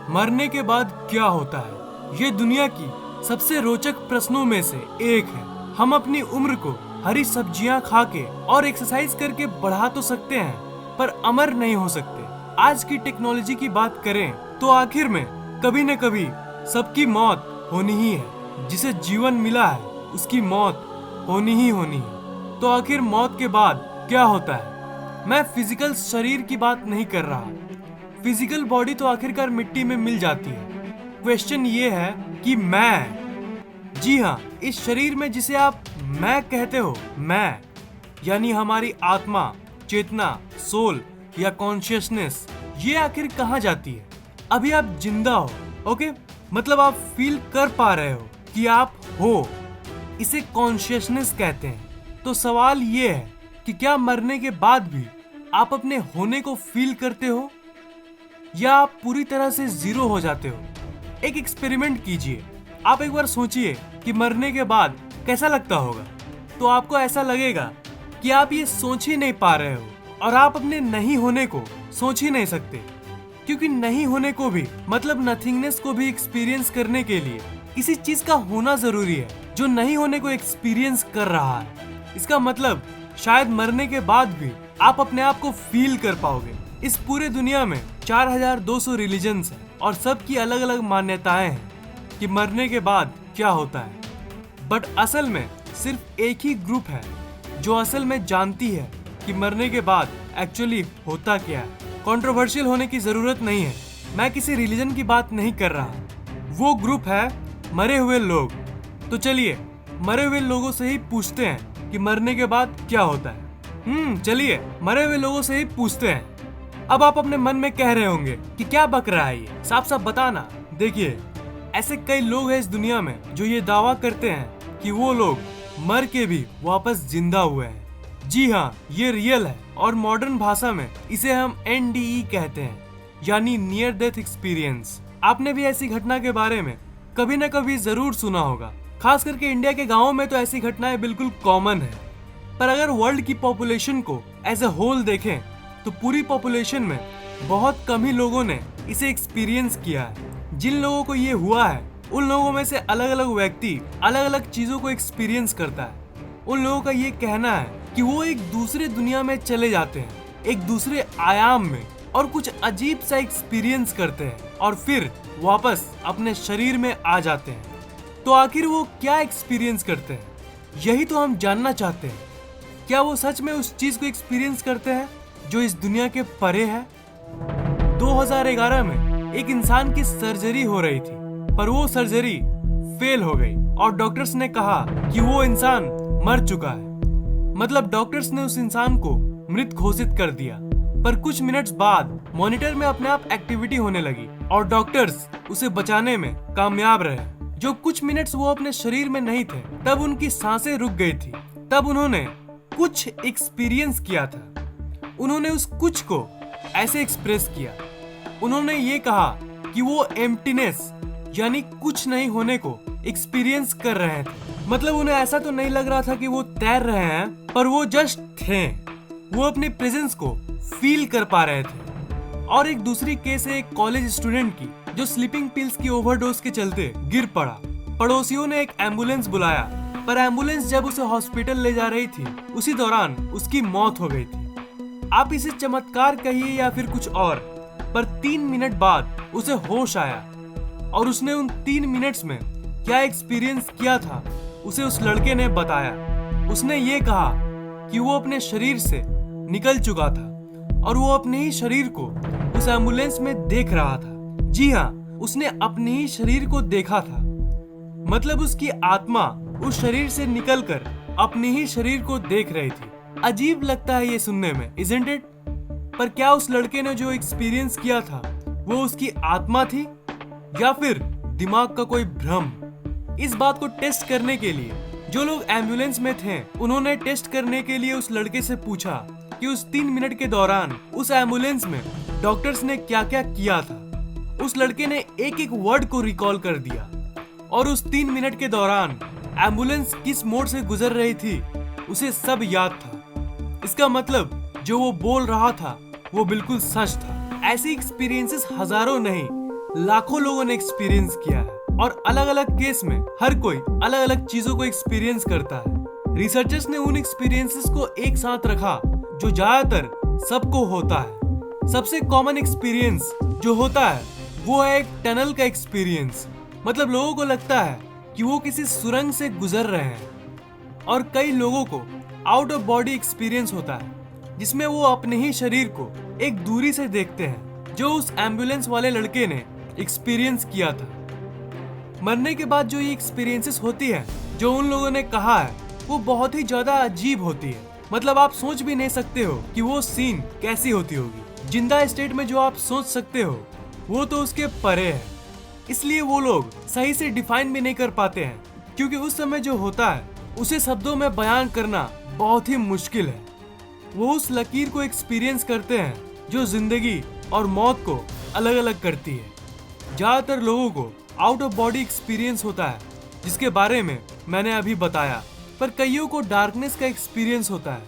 मरने के बाद क्या होता है? ये दुनिया की सबसे रोचक प्रश्नों में से एक है। हम अपनी उम्र को हरी सब्जियां खा के और एक्सरसाइज करके बढ़ा तो सकते हैं, पर अमर नहीं हो सकते। आज की टेक्नोलॉजी की बात करें तो आखिर में कभी न कभी सबकी मौत होनी ही है। जिसे जीवन मिला है उसकी मौत होनी ही होनी है। तो आखिर मौत के बाद क्या होता है? मैं फिजिकल शरीर की बात नहीं कर रहा। फिजिकल बॉडी तो आखिरकार मिट्टी में मिल जाती है। क्वेश्चन ये है कि मैं, जी हाँ, इस शरीर में जिसे आप मैं कहते हो, मैं यानी हमारी आत्मा, चेतना, सोल या कॉन्शियसनेस, ये आखिर कहाँ जाती है? अभी आप जिंदा हो, ओके? मतलब आप फील कर पा रहे हो कि आप हो, इसे कॉन्शियसनेस कहते हैं। तो सवाल ये है कि क्या मरने के बाद भी आप अपने होने को फील करते हो या आप पूरी तरह से जीरो हो जाते हो? एक एक्सपेरिमेंट कीजिए। आप एक बार सोचिए कि मरने के बाद कैसा लगता होगा। तो आपको ऐसा लगेगा कि आप ये सोच ही नहीं पा रहे हो और आप अपने नहीं होने को सोच ही नहीं सकते, क्योंकि नहीं होने को भी, मतलब नथिंगनेस को भी एक्सपीरियंस करने के लिए किसी चीज का होना जरूरी है जो नहीं होने को एक्सपीरियंस कर रहा है। इसका मतलब शायद मरने के बाद भी आप अपने आप को फील कर पाओगे। इस पूरे दुनिया में 4200 रिलीजन्स हैं और सबकी अलग अलग मान्यताएं हैं कि मरने के बाद क्या होता है। बट असल में सिर्फ एक ही ग्रुप है जो असल में जानती है कि मरने के बाद एक्चुअली होता क्या है। कंट्रोवर्शियल होने की जरूरत नहीं है, मैं किसी रिलीजन की बात नहीं कर रहा। वो ग्रुप है मरे हुए लोग। तो चलिए मरे हुए लोगों से ही पूछते हैं कि मरने के बाद क्या होता है। चलिए मरे हुए लोगों से ही पूछते हैं। अब आप अपने मन में कह रहे होंगे कि क्या बक रहा है ये, साफ साफ बताना। देखिए, ऐसे कई लोग हैं इस दुनिया में जो ये दावा करते हैं कि वो लोग मर के भी वापस जिंदा हुए हैं। जी हाँ, ये रियल है और मॉडर्न भाषा में इसे हम NDE कहते हैं, यानी नियर डेथ एक्सपीरियंस। आपने भी ऐसी घटना के बारे में कभी न कभी जरूर सुना होगा। खास करके इंडिया के गाँव में तो ऐसी घटनाएं बिल्कुल कॉमन है। पर अगर वर्ल्ड की पॉपुलेशन को एज ए होल देखें तो पूरी पॉपुलेशन में बहुत कम ही लोगों ने इसे एक्सपीरियंस किया है। जिन लोगों को ये हुआ है उन लोगों में से अलग अलग व्यक्ति अलग अलग चीजों को एक्सपीरियंस करता है। उन लोगों का ये कहना है कि वो एक दूसरे दुनिया में चले जाते हैं, एक दूसरे आयाम में, और कुछ अजीब सा एक्सपीरियंस करते हैं और फिर वापस अपने शरीर में आ जाते हैं। तो आखिर वो क्या एक्सपीरियंस करते हैं, यही तो हम जानना चाहते हैं। क्या वो सच में उस चीज को एक्सपीरियंस करते हैं जो इस दुनिया के परे है? 2011 में एक इंसान की सर्जरी हो रही थी, पर वो सर्जरी फेल हो गई और डॉक्टर्स ने कहा कि वो इंसान मर चुका है। मतलब डॉक्टर्स ने उस इंसान को मृत घोषित कर दिया। पर कुछ मिनट्स बाद मॉनिटर में अपने आप एक्टिविटी होने लगी और डॉक्टर्स उसे बचाने में कामयाब रहे। जो कुछ मिनट्स वो अपने शरीर में नहीं थे, तब उनकी सांसें रुक गई थी। तब उन्होंने कुछ एक्सपीरियंस किया था। उन्होंने उस कुछ को ऐसे एक्सप्रेस किया। उन्होंने ये कहा कि वो एम्प्टीनेस यानी कुछ नहीं होने को एक्सपीरियंस कर रहे थे। मतलब उन्हें ऐसा तो नहीं लग रहा था कि वो तैर रहे हैं, पर वो जस्ट थे। वो अपनी प्रेजेंस को फील कर पा रहे थे। और एक दूसरी केस है एक कॉलेज स्टूडेंट की जो स्लीपिंग पिल्स की ओवरडोज के चलते गिर पड़ा। पड़ोसियों ने एक एम्बुलेंस बुलाया, पर एम्बुलेंस जब उसे हॉस्पिटल ले जा रही थी उसी दौरान उसकी मौत हो गई थी। आप इसे चमत्कार कहिए या फिर कुछ और, पर 3 मिनट बाद उसे होश आया और उसने उन 3 मिनट्स में क्या एक्सपीरियंस किया था उसे उस लड़के ने बताया। उसने ये कहा कि वो अपने शरीर से निकल चुका था और वो अपने ही शरीर को उस एम्बुलेंस में देख रहा था। जी हाँ, उसने अपने ही शरीर को देखा था। मतलब उसकी आत्मा उस शरीर से निकलकर अपने ही शरीर को देख रही थी। अजीब लगता है ये सुनने में, इज़न्ट इट? पर क्या उस लड़के ने जो एक्सपीरियंस किया था वो उसकी आत्मा थी या फिर दिमाग का कोई भ्रम? इस बात को टेस्ट करने के लिए जो लोग एम्बुलेंस में थे उन्होंने टेस्ट करने के लिए उस लड़के से पूछा कि उस 3 मिनट के दौरान उस एम्बुलेंस में डॉक्टर्स ने क्या क्या किया था। उस लड़के ने एक एक वर्ड को रिकॉल कर दिया और उस 3 मिनट के दौरान एम्बुलेंस किस मोड़ से गुजर रही थी उसे सब याद था। इसका मतलब जो वो बोल रहा था वो बिल्कुल सच था। ऐसी एक्सपीरियंसेस हजारों नहीं लाखों लोगों ने एक्सपीरियंस किया है और अलग अलग केस में हर कोई अलग अलग चीजों को एक्सपीरियंस करता है। रिसर्चर्स ने उन एक्सपीरियंसेस को एक साथ रखा जो ज्यादातर सबको होता है। सबसे कॉमन एक्सपीरियंस जो होता है वो है एक टनल का एक्सपीरियंस। मतलब लोगों को लगता है कि वो किसी सुरंग से गुजर रहे हैं। और कई लोगों को आउट ऑफ बॉडी एक्सपीरियंस होता है जिसमें वो अपने ही शरीर को एक दूरी से देखते हैं, जो उस एम्बुलेंस वाले लड़के ने एक्सपीरियंस किया था। मरने के बाद जो ये एक्सपीरियंसेस होती है जो उन लोगों ने कहा है वो बहुत ही ज्यादा अजीब होती है। मतलब आप सोच भी नहीं सकते हो कि वो सीन कैसी होती होगी। जिंदा स्टेट में जो आप सोच सकते हो वो तो उसके परे है। इसलिए वो लोग सही से डिफाइन भी नहीं कर पाते हैं, क्योंकि उस समय जो होता है उसे शब्दों में बयान करना बहुत ही मुश्किल है। वो उस लकीर को एक्सपीरियंस करते हैं जो जिंदगी और मौत को अलग अलग करती है। ज्यादातर लोगों को आउट ऑफ बॉडी एक्सपीरियंस होता है जिसके बारे में मैंने अभी बताया, पर कईयों को डार्कनेस का एक्सपीरियंस होता है,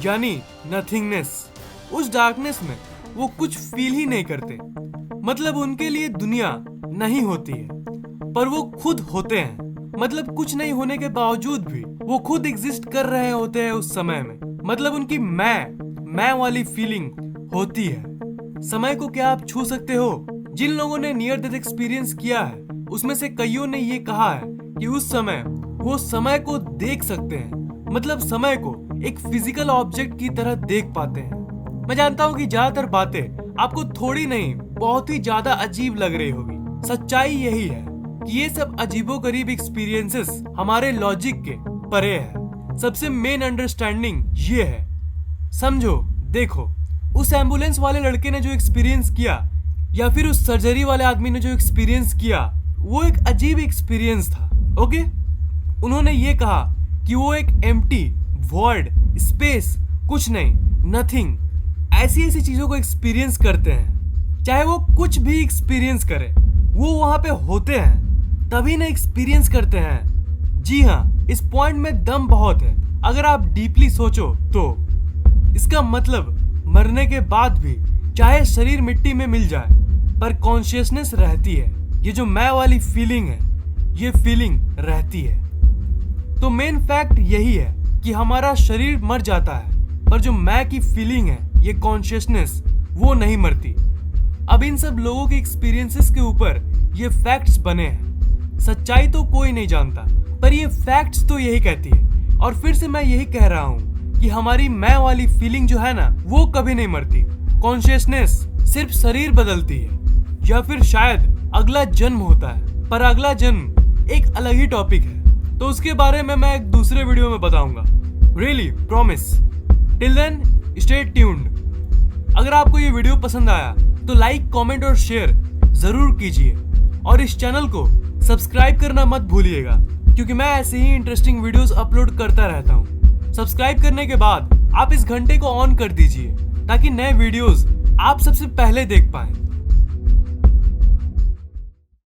यानी नथिंगनेस। उस डार्कनेस में वो कुछ फील ही नहीं करते। मतलब उनके लिए दुनिया नहीं होती है, पर वो खुद होते हैं। मतलब कुछ नहीं होने के बावजूद भी वो खुद एग्जिस्ट कर रहे होते हैं उस समय में। मतलब उनकी मैं वाली फीलिंग होती है। समय को क्या आप छू सकते हो? जिन लोगों ने नियर डेथ एक्सपीरियंस किया है उसमें से कईयों ने ये कहा है कि उस समय वो समय को देख सकते हैं। मतलब समय को एक फिजिकल ऑब्जेक्ट की तरह देख पाते हैं। मैं जानता हूँ कि ज्यादातर बातें आपको थोड़ी नहीं बहुत ही ज्यादा अजीब लग रही होगी। सच्चाई यही है कि ये सब अजीबोगरीब एक्सपीरियंसेस हमारे लॉजिक के परे है। सबसे मेन अंडरस्टैंडिंग ये है, समझो, देखो, उस एम्बुलेंस वाले लड़के ने जो एक्सपीरियंस किया या फिर उस सर्जरी वाले आदमी ने जो एक्सपीरियंस किया वो एक अजीब एक्सपीरियंस था। ओके, उन्होंने ये कहा कि वो एक एम्प्टी वॉइड स्पेस, कुछ नहीं, नथिंग, ऐसी चीजों को एक्सपीरियंस करते हैं। चाहे वो कुछ भी एक्सपीरियंस करे, वो वहां पे होते हैं तभी ना एक्सपीरियंस करते हैं। जी हाँ, इस पॉइंट में दम बहुत है अगर आप डीपली सोचो तो। इसका मतलब मरने के बाद भी चाहे शरीर मिट्टी में मिल जाए पर कॉन्शियसनेस रहती है। ये जो मैं वाली फीलिंग है ये फीलिंग रहती है। तो मेन फैक्ट यही है कि हमारा शरीर मर जाता है पर जो मैं की फीलिंग है, ये कॉन्शियसनेस, वो नहीं मरती। अब इन सब लोगों के एक्सपीरियंसेस के ऊपर ये फैक्ट्स बने हैं। सच्चाई तो कोई नहीं जानता, पर ये फैक्ट्स तो यही कहती है। और फिर से मैं यही कह रहा हूँ कि हमारी मैं वाली फीलिंग जो है ना वो कभी नहीं मरती। कॉन्शियसनेस सिर्फ शरीर बदलती है या फिर शायद अगला जन्म होता है, पर अगला जन्म एक अलग ही टॉपिक है। तो उसके बारे में मैं एक दूसरे वीडियो में बताऊंगा। Really promise. Till then stay tuned. अगर आपको ये वीडियो पसंद आया तो लाइक, कमेंट और शेयर जरूर कीजिए और इस चैनल को सब्सक्राइब करना मत भूलिएगा, क्योंकि मैं ऐसे ही इंटरेस्टिंग वीडियोस अपलोड करता रहता हूँ। सब्सक्राइब करने के बाद आप इस घंटे को ऑन कर दीजिए ताकि नए वीडियोस आप सबसे पहले देख पाएं।